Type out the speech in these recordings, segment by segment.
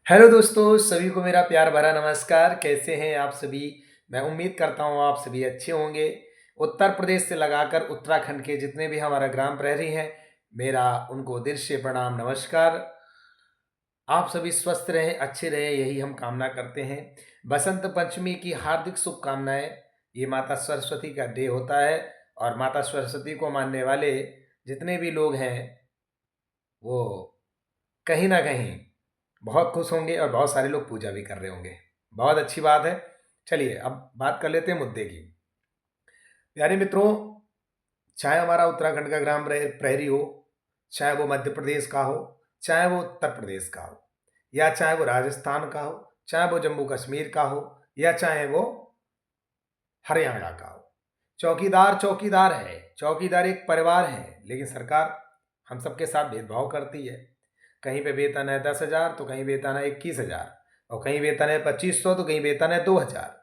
Hello दोस्तों, सभी को मेरा प्यार भरा नमस्कार। कैसे हैं आप सभी? मैं उम्मीद करता हूँ आप सभी अच्छे होंगे। उत्तर प्रदेश से लगाकर उत्तराखंड के जितने भी हमारा ग्राम प्रहरी हैं, मेरा उनको दिल से प्रणाम नमस्कार। आप सभी स्वस्थ रहें, अच्छे रहें, यही हम कामना करते हैं। बसंत पंचमी की हार्दिक शुभकामनाएं। ये माता सरस्वती का डे होता है और माता सरस्वती को मानने वाले जितने भी लोग हैं, वो कहीं ना कहीं बहुत खुश होंगे और बहुत सारे लोग पूजा भी कर रहे होंगे। बहुत अच्छी बात है। चलिए अब बात कर लेते हैं मुद्दे की। प्यारे मित्रों, चाहे हमारा उत्तराखंड का ग्राम प्रहरी हो, चाहे वो मध्य प्रदेश का हो, चाहे वो उत्तर प्रदेश का हो, या चाहे वो राजस्थान का हो, चाहे वो जम्मू कश्मीर का हो, या चाहे वो हरियाणा का हो, चौकीदार चौकीदार है। चौकीदार एक परिवार है, लेकिन सरकार हम सबके साथ भेदभाव करती है। कहीं पे वेतन है 10,000 तो कहीं वेतन है 21,000, और कहीं वेतन है 2500 तो कहीं वेतन है 2,000।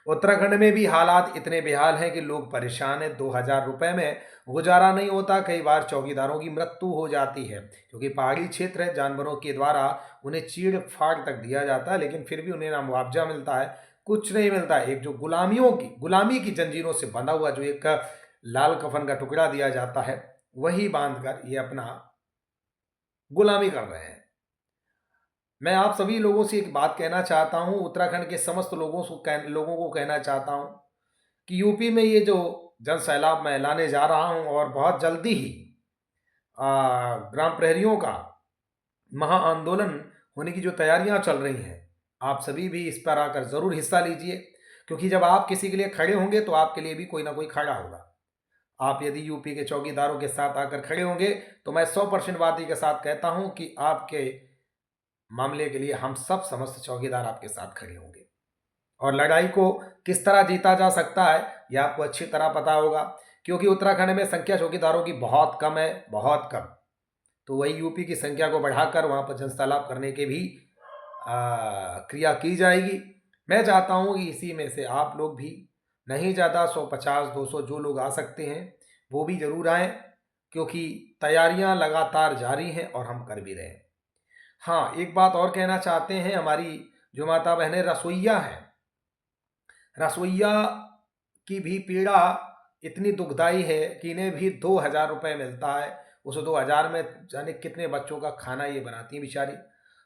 उत्तराखंड में भी हालात इतने बेहाल हैं कि लोग परेशान हैं। 2,000 रुपये में गुजारा नहीं होता। कई बार चौकीदारों की मृत्यु हो जाती है, क्योंकि पहाड़ी क्षेत्र है, जानवरों के द्वारा उन्हें चीड़ फाड़ तक दिया जाता है, लेकिन फिर भी उन्हें ना मुआवजा मिलता है, कुछ नहीं मिलता है। एक जो गुलामी की जंजीरों से बंधा हुआ जो एक लाल कफन का टुकड़ा दिया जाता है, वही बांध कर ये अपना गुलामी कर रहे हैं। मैं आप सभी लोगों से एक बात कहना चाहता हूं, उत्तराखंड के समस्त लोगों को कहना चाहता हूं कि यूपी में ये जो जन सैलाब मैं लाने जा रहा हूं, और बहुत जल्दी ही ग्राम प्रहरियों का महा आंदोलन होने की जो तैयारियां चल रही हैं, आप सभी भी इस पर आकर ज़रूर हिस्सा लीजिए। क्योंकि जब आप किसी के लिए खड़े होंगे तो आपके लिए भी कोई ना कोई खड़ा होगा। आप यदि यूपी के चौकीदारों के साथ आकर खड़े होंगे, तो मैं 100% वादी के साथ कहता हूं कि आपके मामले के लिए हम सब समस्त चौकीदार आपके साथ खड़े होंगे। और लड़ाई को किस तरह जीता जा सकता है, यह आपको अच्छी तरह पता होगा, क्योंकि उत्तराखंड में संख्या चौकीदारों की बहुत कम है, बहुत कम। तो वही यूपी की संख्या को बढ़ाकर वहाँ पर जनसैलाब करने की भी क्रिया की जाएगी। मैं चाहता हूँ कि इसी में से आप लोग भी, नहीं ज़्यादा 150-200 जो लोग आ सकते हैं वो भी ज़रूर आएँ, क्योंकि तैयारियाँ लगातार जारी हैं और हम कर भी रहे हैं। हाँ, एक बात और कहना चाहते हैं, हमारी जो माता बहनें रसोइया हैं, रसोइया की भी पीड़ा इतनी दुखदाई है कि इन्हें भी 2,000 रुपये मिलता है। उस 2,000 में जाने कितने बच्चों का खाना ये बनाती हैं बेचारी।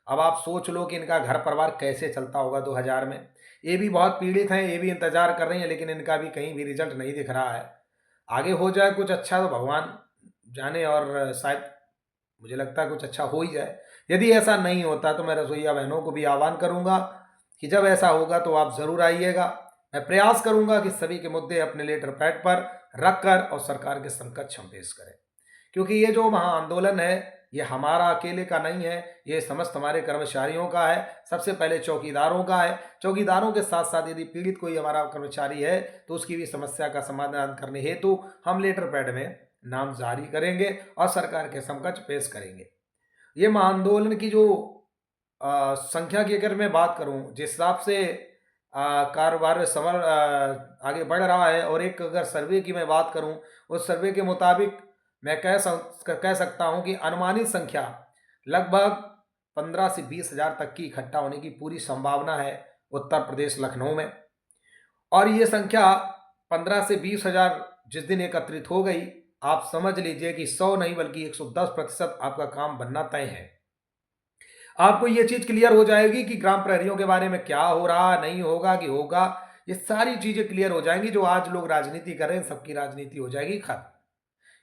अब आप सोच लो कि इनका घर परिवार कैसे चलता होगा 2,000 में। ये भी बहुत पीड़ित हैं, ये भी इंतज़ार कर रही हैं, लेकिन इनका भी कहीं भी रिजल्ट नहीं दिख रहा है। आगे हो जाए कुछ अच्छा तो भगवान जाने, और शायद मुझे लगता है कुछ अच्छा हो ही जाए। यदि ऐसा नहीं होता तो मैं रसोइया बहनों को भी आह्वान करूंगा कि जब ऐसा होगा तो आप ज़रूर आइएगा। मैं प्रयास करूंगा कि सभी के मुद्दे अपने लेटर पैड पर रखकर और सरकार के समकक्ष हम पेश करें, क्योंकि ये जो महा आंदोलन है, ये हमारा अकेले का नहीं है, ये समस्त हमारे कर्मचारियों का है। सबसे पहले चौकीदारों का है। चौकीदारों के साथ साथ यदि पीड़ित कोई हमारा कर्मचारी है तो उसकी भी समस्या का समाधान करने हेतु हम लेटर पैड में नाम जारी करेंगे और सरकार के समकक्ष पेश करेंगे। ये महाआंदोलन की जो संख्या की अगर मैं बात करूं, जिस हिसाब से कारोबार समर आगे बढ़ रहा है, और एक अगर सर्वे की मैं बात करूं, उस सर्वे के मुताबिक मैं कह सकता हूं कि अनुमानित संख्या लगभग 15 से 20,000 तक की इकट्ठा होने की पूरी संभावना है उत्तर प्रदेश लखनऊ में। और ये संख्या 15 से 20,000 जिस दिन एकत्रित हो गई, आप समझ लीजिए कि 100 नहीं बल्कि 110% आपका काम बनना तय है। आपको ये चीज क्लियर हो जाएगी कि ग्राम प्रहरियों के बारे में क्या हो रहा, नहीं होगा कि होगा। ये सारी चीजें क्लियर हो जाएंगी। जो आज लोग राजनीति कर रहे हैं, सबकी राजनीति हो जाएगी खत्म।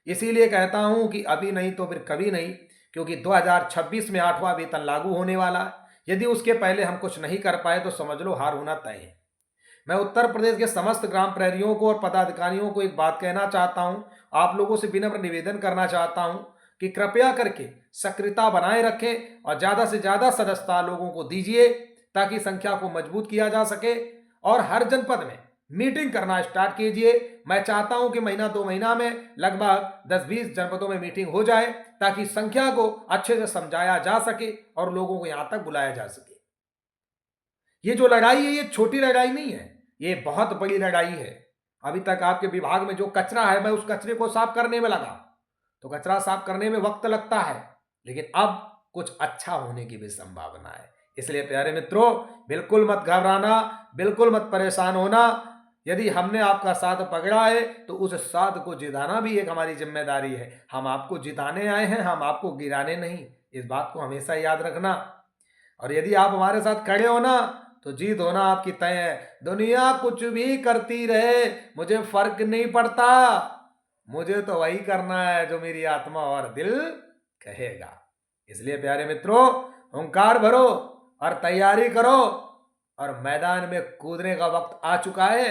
इसीलिए कहता हूं कि अभी नहीं तो फिर कभी नहीं, क्योंकि 2026 में 8वां वेतन लागू होने वाला है। यदि उसके पहले हम कुछ नहीं कर पाए तो समझ लो हार होना तय है। मैं उत्तर प्रदेश के समस्त ग्राम प्रहरियों को और पदाधिकारियों को एक बात कहना चाहता हूं, आप लोगों से विनम्र निवेदन करना चाहता हूं कि कृपया करके सक्रियता बनाए रखें और ज़्यादा से ज़्यादा सदस्यता लोगों को दीजिए, ताकि संख्या को मजबूत किया जा सके। और हर जनपद में मीटिंग करना स्टार्ट कीजिए। मैं चाहता हूं कि महीना 2 महीना में लगभग 10-20 जनपदों में मीटिंग हो जाए, ताकि संख्या को अच्छे से समझाया जा सके और लोगों को यहां तक बुलाया जा सके। ये जो लड़ाई है, ये छोटी लड़ाई नहीं है, ये बहुत बड़ी लड़ाई है। अभी तक आपके विभाग में जो कचरा है, मैं उस कचरे को साफ करने में लगा, तो कचरा साफ करने में वक्त लगता है, लेकिन अब कुछ अच्छा होने की भी संभावना है। इसलिए प्यारे मित्रों, बिल्कुल मत घबराना, बिल्कुल मत परेशान होना। यदि हमने आपका साथ पकड़ा है तो उस साथ को जिताना भी एक हमारी जिम्मेदारी है। हम आपको जिताने आए हैं, हम आपको गिराने नहीं। इस बात को हमेशा याद रखना। और यदि आप हमारे साथ खड़े हो ना तो जीत होना आपकी तय है। दुनिया कुछ भी करती रहे, मुझे फर्क नहीं पड़ता। मुझे तो वही करना है जो मेरी आत्मा और दिल कहेगा। इसलिए प्यारे मित्रों, हुंकार भरो और तैयारी करो, और मैदान में कूदने का वक्त आ चुका है।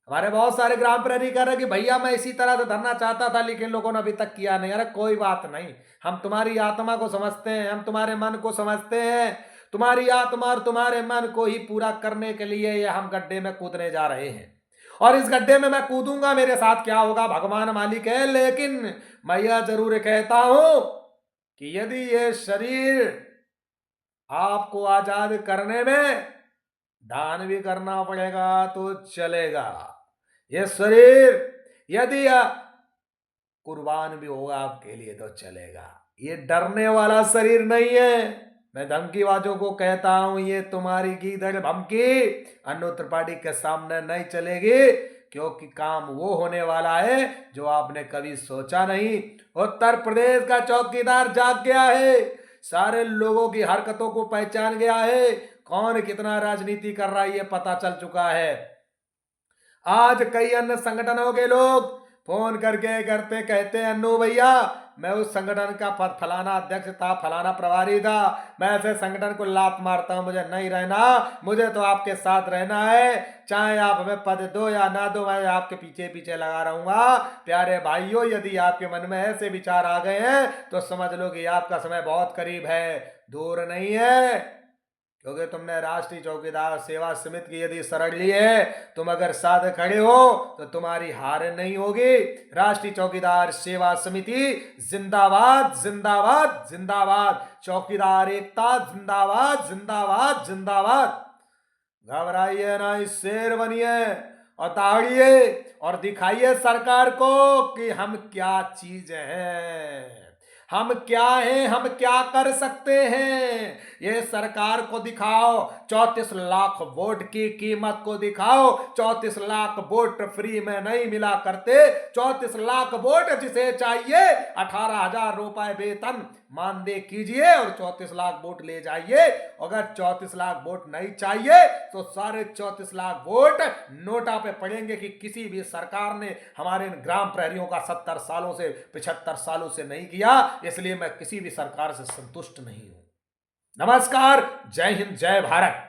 हमारे बहुत सारे ग्राम प्रहरी कह रहे कि भैया मैं इसी तरह से धरना चाहता था लेकिन लोगों ने अभी तक किया नहीं। अरे कोई बात नहीं, हम तुम्हारी आत्मा को समझते हैं, हम तुम्हारे मन को समझते हैं। तुम्हारी आत्मा और तुम्हारे मन को ही पूरा करने के लिए ये हम गड्ढे में कूदने जा रहे हैं। और इस गड्ढे में मैं कूदूंगा, मेरे साथ क्या होगा भगवान मालिक है। लेकिन मैं यह जरूर कहता हूं कि यदि ये शरीर आपको आजाद करने में दान भी करना पड़ेगा तो चलेगा। ये शरीर यदि कुर्बान भी होगा आपके लिए तो चलेगा। ये डरने वाला शरीर नहीं है। मैं धमकीबाजों को कहता हूं, ये तुम्हारी गीदड़ धमकी अनु त्रिपाठी के सामने नहीं चलेगी, क्योंकि काम वो होने वाला है जो आपने कभी सोचा नहीं। उत्तर प्रदेश का चौकीदार जाग गया है, सारे लोगों की हरकतों को पहचान गया है, कौन कितना राजनीति कर रहा है ये पता चल चुका है। आज कई अन्य संगठनों के लोग फोन करके करते कहते हैं अन्नू भैया मैं उस संगठन का फलाना अध्यक्ष था, फलाना प्रभारी था, मैं ऐसे संगठन को लात मारता हूं, मुझे नहीं रहना, मुझे तो आपके साथ रहना है, चाहे आप हमें पद दो या ना दो, मैं आपके पीछे पीछे लगा रहूंगा। प्यारे भाइयों, यदि आपके मन में ऐसे विचार आ गए हैं तो समझ लो कि आपका समय बहुत करीब है, दूर नहीं है। क्योंकि तुमने राष्ट्रीय चौकीदार सेवा समिति की यदि शरण ली है, तुम अगर साथ खड़े हो तो तुम्हारी हार नहीं होगी। राष्ट्रीय चौकीदार सेवा समिति जिंदाबाद जिंदाबाद जिंदाबाद, चौकीदार एकता जिंदाबाद जिंदाबाद जिंदाबाद। घबराइए ना, इस शेर बनिए और दौड़िए और दिखाइए सरकार को कि हम क्या चीज हैं, हम क्या हैं, हम क्या कर सकते हैं। ये सरकार को दिखाओ, 34 लाख वोट की कीमत को दिखाओ। 34 लाख वोट फ्री में नहीं मिला करते, 34 लाख वोट जिसे चाहिए 18,000 रुपए वेतन मानदेय कीजिए और 34 लाख वोट ले जाइए। अगर 34 लाख वोट नहीं चाहिए तो सारे 34 लाख वोट नोटा पे पड़ेंगे कि किसी भी सरकार ने हमारे ग्राम प्रहरियों का 70 सालों से 75 सालों से नहीं किया, इसलिए मैं किसी भी सरकार से संतुष्ट नहीं हूं। नमस्कार, जय हिंद, जय भारत।